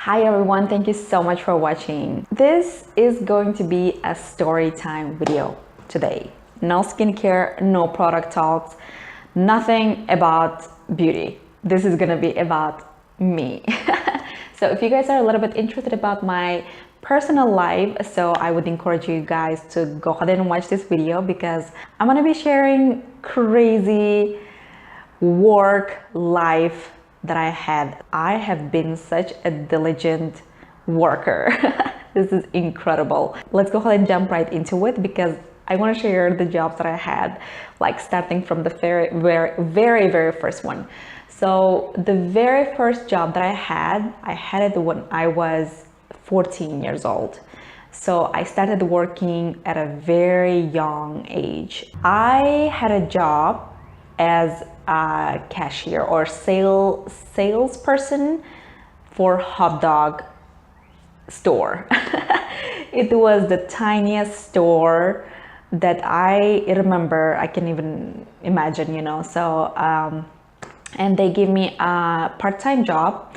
Hi everyone, thank you so much for watching. This is going to be a story time video today. No skincare, no product talks, nothing about beauty. This is gonna be about me. So if you guys are a little bit interested about my personal life, so I would encourage you guys to go ahead and watch this video because I'm gonna be sharing crazy work life that I had. I have been such a diligent worker. This is incredible. Let's go ahead and jump right into it because I want to share the jobs that I had, like starting from the very first one. So the very first job that I had it when I was 14 years old. So I started working at a very young age. I had a job as a cashier or salesperson for hot dog store. It was the tiniest store that I remember. I can even imagine, so and they gave me a part-time job,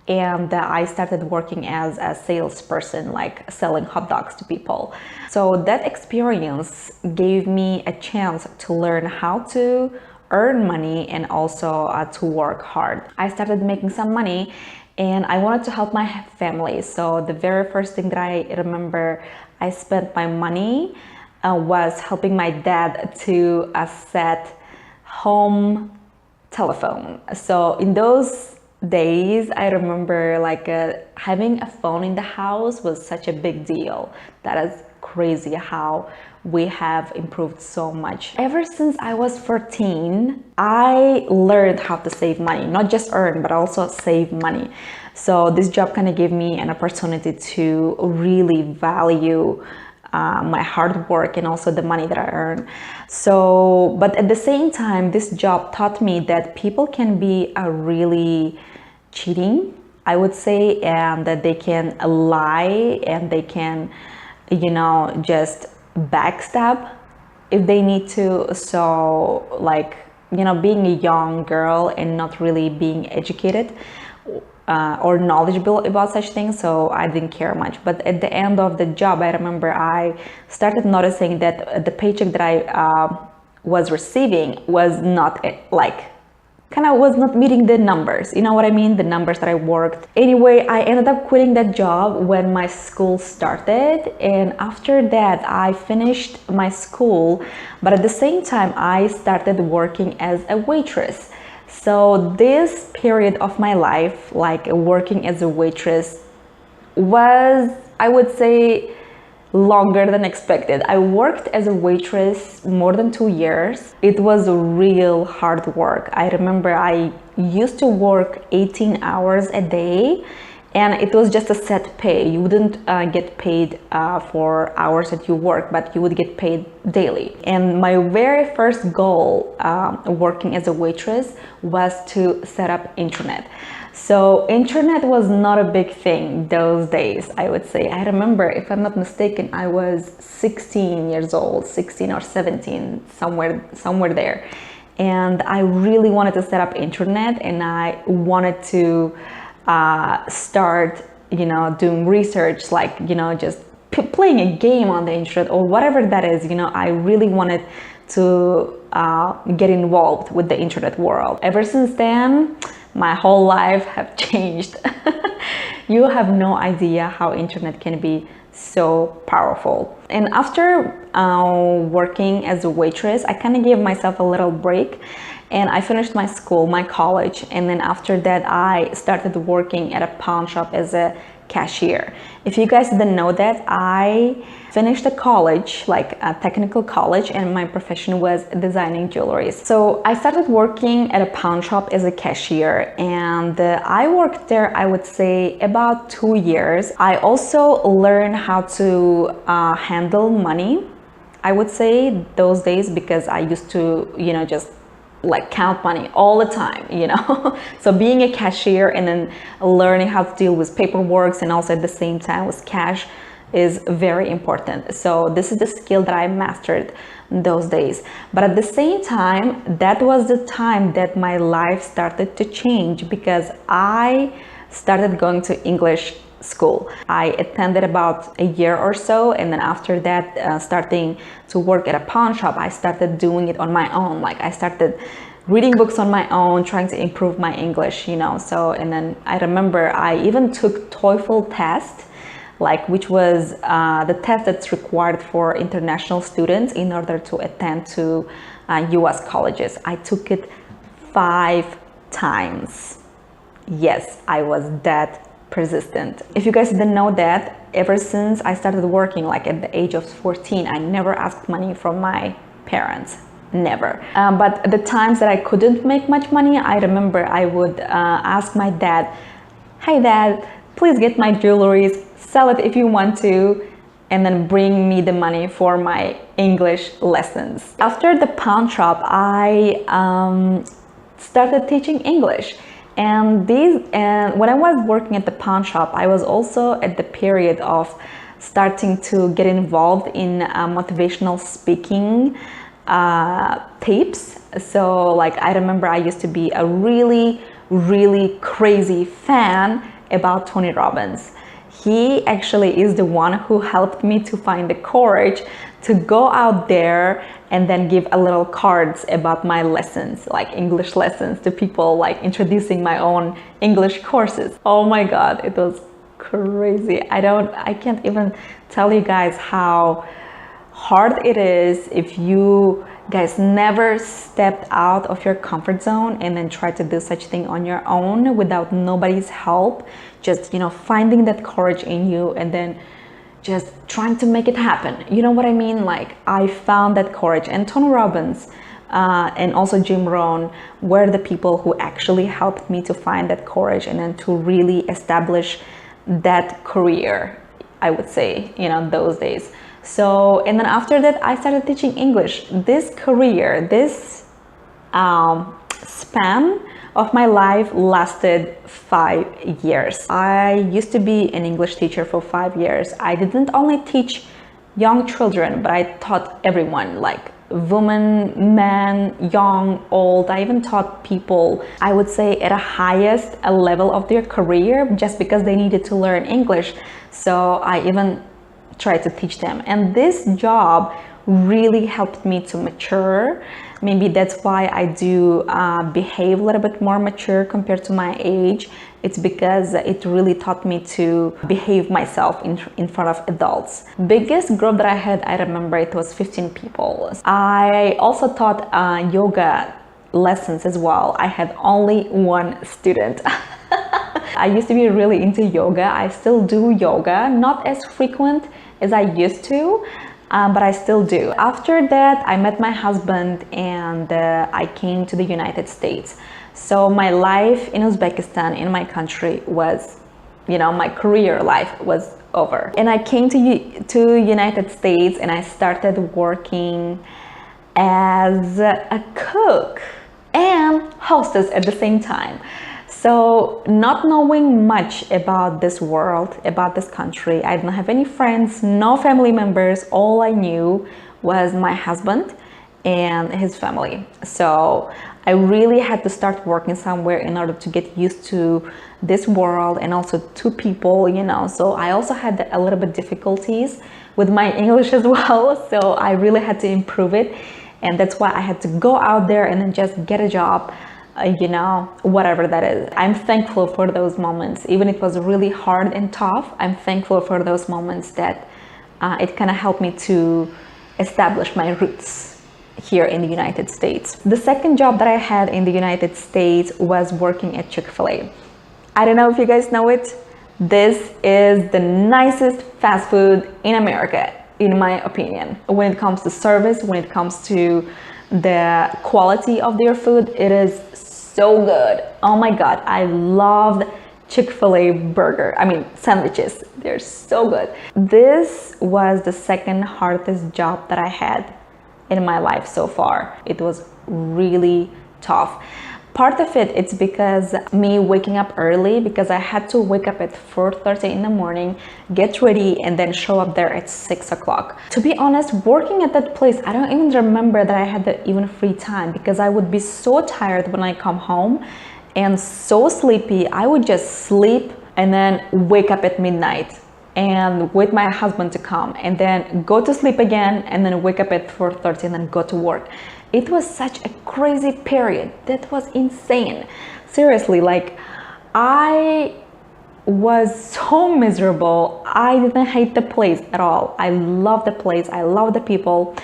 and I started working as a salesperson, like selling hot dogs to people. So that experience gave me a chance to learn how to earn money and also to work hard. I started making some money and I wanted to help my family. So the very first thing that I remember I spent my money was helping my dad to set home telephone. So in those days, I remember like having a phone in the house was such a big deal. That is crazy how we have improved so much. Ever since I was 14, I learned how to save money, not just earn, but also save money. So this job kind of gave me an opportunity to really value my hard work and also the money that I earn. So, but at the same time, this job taught me that people can be really cheating, I would say, and that they can lie and they can, just backstab if they need to. So like, being a young girl and not really being educated or knowledgeable about such things, so I didn't care much. But at the end of the job, I remember I started noticing that the paycheck that I was receiving was not was not meeting the numbers, you know what I mean, the numbers that I worked. Anyway, I ended up quitting that job when my school started, and after that I finished my school, but at the same time I started working as a waitress. So this period of my life, like working as a waitress, was, I would say, longer than expected. I worked as a waitress more than 2 years. It was real hard work. I remember I used to work 18 hours a day, and it was just a set pay. You wouldn't get paid for hours that you work, but you would get paid daily. And my very first goal working as a waitress was to set up internet. So internet was not a big thing those days, I would say. I remember, if I'm not mistaken, I was 16 years old, 16 or 17, somewhere there. And I really wanted to set up internet, and I wanted to start, doing research, like, just playing a game on the internet or whatever that is. I really wanted to get involved with the internet world. Ever since then, my whole life have changed. You have no idea how internet can be so powerful. And after working as a waitress, I kind of gave myself a little break, and I finished my school, my college, and then after that I started working at a pawn shop as a cashier. If you guys didn't know that, I finished a college, like a technical college, and my profession was designing jewelry. So I started working at a pawn shop as a cashier, and I worked there, I would say, about 2 years. I also learned how to handle money, I would say, those days, because I used to, just like count money all the time, So being a cashier and then learning how to deal with paperwork and also at the same time with cash is very important. So this is the skill that I mastered those days. But at the same time, that was the time that my life started to change, because I started going to English school. I attended about a year or so, and then after that, starting to work at a pawn shop, I started doing it on my own. Like I started reading books on my own, trying to improve my English, you know. So, and then I remember I even took TOEFL test, like which was the test that's required for international students in order to attend to US colleges. I took it 5 times. Yes, I was that persistent. If you guys didn't know that, ever since I started working, like at the age of 14, I never asked money from my parents. Never. But the times that I couldn't make much money, I remember I would ask my dad, "Hi dad, please get my jewelry, sell it if you want to, and then bring me the money for my English lessons." After the pawn shop, I started teaching English. And when I was working at the pawn shop, I was also at the period of starting to get involved in motivational speaking tapes. So like I remember I used to be a really, really crazy fan about Tony Robbins. He actually is the one who helped me to find the courage to go out there and then give a little cards about my lessons, like English lessons, to people, like introducing my own English courses. Oh my God, it was crazy. I can't even tell you guys how hard it is if you guys never stepped out of your comfort zone and then try to do such thing on your own without nobody's help. Just, you know, finding that courage in you and then just trying to make it happen. You know what I mean? Like I found that courage, and Tony Robbins and also Jim Rohn were the people who actually helped me to find that courage and then to really establish that career, I would say, you know, those days. So, and then after that, I started teaching English. This career, this span of my life lasted 5 years. I used to be an English teacher for 5 years. I didn't only teach young children, but I taught everyone, like women, men, young, old. I even taught people, I would say, at a highest level of their career just because they needed to learn English. So I even tried to teach them. And this job really helped me to mature. Maybe that's why I do behave a little bit more mature compared to my age. It's because it really taught me to behave myself in front of adults. Biggest group that I had, I remember it was 15 people. I also taught yoga lessons as well. I had only one student. I used to be really into yoga. I still do yoga, not as frequent as I used to. But I still do. After that, I met my husband and I came to the United States. So my life in Uzbekistan, in my country, was, you know, my career life was over. And I came to United States and I started working as a cook and hostess at the same time. So not knowing much about this world, about this country, I didn't have any friends, no family members. All I knew was my husband and his family. So I really had to start working somewhere in order to get used to this world and also to people, you know. So I also had a little bit difficulties with my English as well. So I really had to improve it. And that's why I had to go out there and then just get a job. You know, whatever that is. I'm thankful for those moments. Even it was really hard and tough, I'm thankful for those moments that it kind of helped me to establish my roots here in the United States. The second job that I had in the United States was working at Chick-fil-A. I don't know if you guys know it. This is the nicest fast food in America, in my opinion. When it comes to service, when it comes to the quality of their food, it is so good. Oh my God, I loved Chick-fil-A sandwiches. They're so good. This was the second hardest job that I had in my life so far. It was really tough. Part of it, it's because me waking up early, because I had to wake up at 4:30 in the morning, get ready, and then show up there at 6 o'clock. To be honest, working at that place, I don't even remember that I had even free time because I would be so tired when I come home and so sleepy. I would just sleep and then wake up at midnight and wait my husband to come, and then go to sleep again, and then wake up at 4:30 and then go to work. It was such a crazy period. That was insane. Seriously, like, I was so miserable. I didn't hate the place at all. I love the place. I love the people.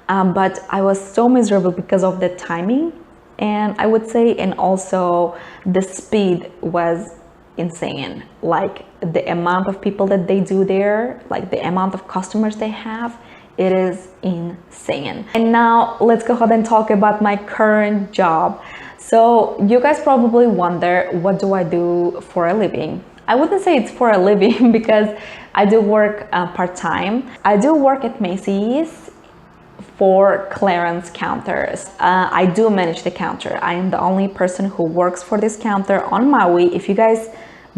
But I was so miserable because of the timing, and I would say, and also the speed was insane. Like, the amount of people that they do there, like the amount of customers they have, it is insane. And now let's go ahead and talk about my current job. So you guys probably wonder, what do I do for a living? I wouldn't say it's for a living because I do work part-time. I do work at Macy's for clearance counters. I do manage the counter. I am the only person who works for this counter on Maui. If you guys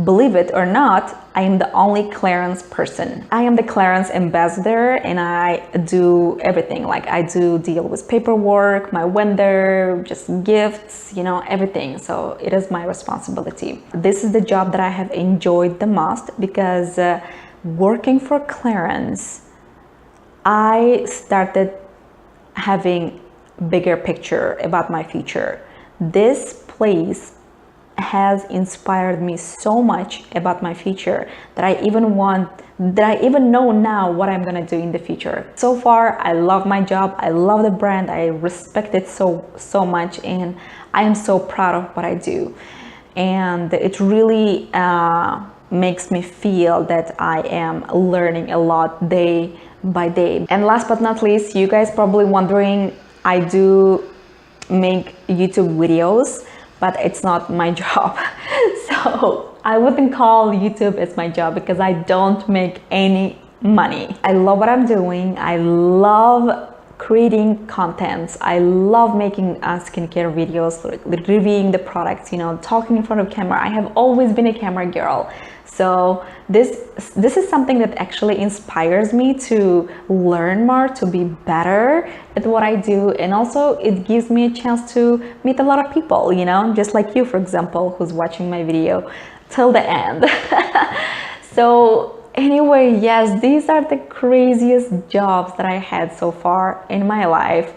believe it or not, I am the only clearance person. I am the clearance ambassador, and I do everything. Like, I do deal with paperwork, my vendor, just gifts, you know, everything. So it is my responsibility. This is the job that I have enjoyed the most because working for clearance, I started having bigger picture about my future. This place has inspired me so much about my future that I even know now what I'm gonna do in the future. So far, I love my job. I love the brand. I respect it so much, and I am so proud of what I do. And it really makes me feel that I am learning a lot day by day. And last but not least, you guys probably wondering, I do make YouTube videos, but it's not my job. So I wouldn't call YouTube as my job because I don't make any money. I love what I'm doing. I love creating contents. I love making skincare videos, reviewing the products, you know, talking in front of camera. I have always been a camera girl. So this is something that actually inspires me to learn more, to be better at what I do, and also it gives me a chance to meet a lot of people, you know, just like you, for example, who's watching my video till the end. So anyway, yes, these are the craziest jobs that I had so far in my life.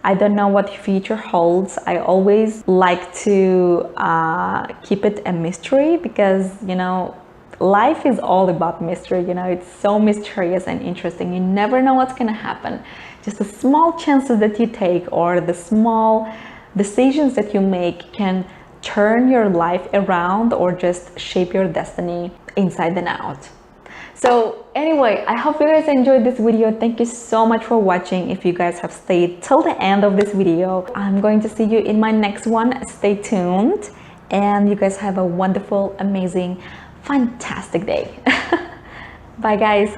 I don't know what the future holds. I always like to keep it a mystery because, you know, life is all about mystery. You know, it's so mysterious and interesting. You never know what's gonna happen. Just the small chances that you take or the small decisions that you make can turn your life around or just shape your destiny inside and out. So anyway, I hope you guys enjoyed this video. Thank you so much for watching. If you guys have stayed till the end of this video, I'm going to see you in my next one. Stay tuned, and you guys have a wonderful, amazing, fantastic day. Bye guys.